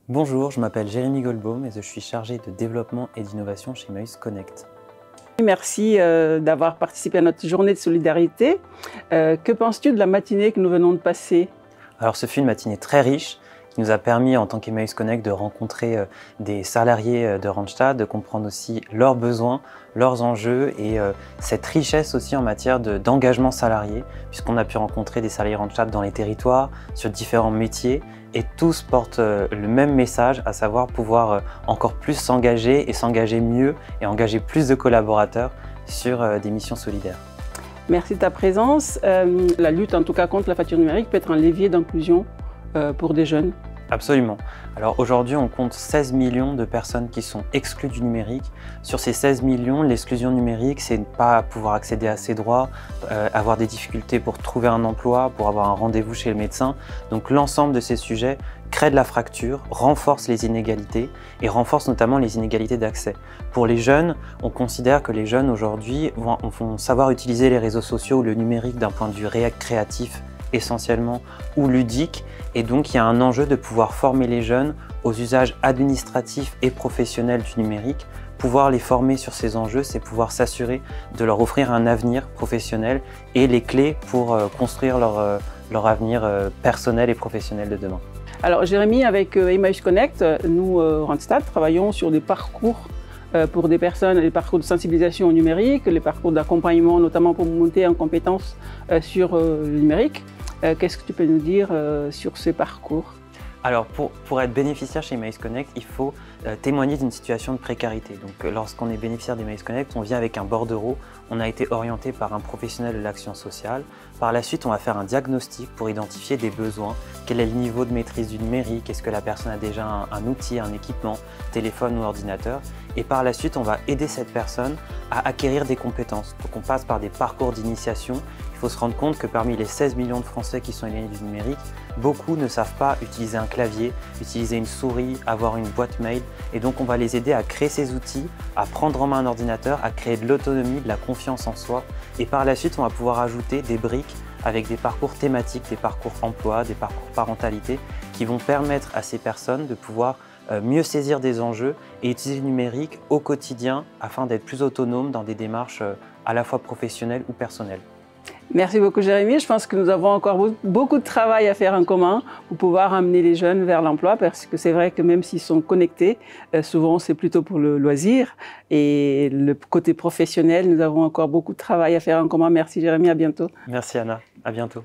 Bonjour, je m'appelle Jérémy Goldbaum et je suis chargé de développement et d'innovation chez Emmaüs Connect. Merci d'avoir participé à notre journée de solidarité. Que penses-tu de la matinée que nous venons de passer? Alors ce fut une matinée très riche qui nous a permis en tant qu'Emmaüs Connect de rencontrer des salariés de Randstad, de comprendre aussi leurs besoins, leurs enjeux et cette richesse aussi en matière d'engagement salarié, puisqu'on a pu rencontrer des salariés Randstad dans les territoires, sur différents métiers, et tous portent le même message, à savoir pouvoir encore plus s'engager et s'engager mieux et engager plus de collaborateurs sur des missions solidaires. Merci de ta présence. La lutte en tout cas contre la fracture numérique peut être un levier d'inclusion pour des jeunes. Absolument. Alors aujourd'hui, on compte 16 millions de personnes qui sont exclues du numérique. Sur ces 16 millions, l'exclusion numérique, c'est ne pas pouvoir accéder à ses droits, avoir des difficultés pour trouver un emploi, pour avoir un rendez-vous chez le médecin. Donc l'ensemble de ces sujets crée de la fracture, renforce les inégalités et renforce notamment les inégalités d'accès. Pour les jeunes, on considère que les jeunes aujourd'hui vont savoir utiliser les réseaux sociaux ou le numérique d'un point de vue créatif essentiellement ou ludique, et donc il y a un enjeu de pouvoir former les jeunes aux usages administratifs et professionnels du numérique. Pouvoir les former sur ces enjeux, c'est pouvoir s'assurer de leur offrir un avenir professionnel et les clés pour construire leur avenir personnel et professionnel de demain. Alors Jérémy, avec Emmaüs Connect, nous, Randstad, travaillons sur des parcours pour des personnes, les parcours de sensibilisation au numérique, les parcours d'accompagnement, notamment pour monter en compétences sur le numérique. Qu'est-ce que tu peux nous dire sur ces parcours? Alors pour être bénéficiaire chez Emmaüs Connect, il faut témoigner d'une situation de précarité. Donc lorsqu'on est bénéficiaire d'Emmaüs Connect, on vient avec un bordereau, on a été orienté par un professionnel de l'action sociale. Par la suite, on va faire un diagnostic pour identifier des besoins. Quel est le niveau de maîtrise du numérique? Est-ce que la personne a déjà un outil, un équipement, téléphone ou ordinateur? Et par la suite, on va aider cette personne à acquérir des compétences. Donc on passe par des parcours d'initiation. Il faut se rendre compte que parmi les 16 millions de Français qui sont éloignés du numérique, beaucoup ne savent pas utiliser un clavier, utiliser une souris, avoir une boîte mail. Et donc on va les aider à créer ces outils, à prendre en main un ordinateur, à créer de l'autonomie, de la confiance en soi. Et par la suite, on va pouvoir ajouter des briques avec des parcours thématiques, des parcours emploi, des parcours parentalité, qui vont permettre à ces personnes de pouvoir mieux saisir des enjeux et utiliser le numérique au quotidien afin d'être plus autonome dans des démarches à la fois professionnelles ou personnelles. Merci beaucoup Jérémy. Je pense que nous avons encore beaucoup de travail à faire en commun pour pouvoir amener les jeunes vers l'emploi, parce que c'est vrai que même s'ils sont connectés, souvent c'est plutôt pour le loisir, et le côté professionnel, nous avons encore beaucoup de travail à faire en commun. Merci Jérémy, à bientôt. Merci Anna, à bientôt.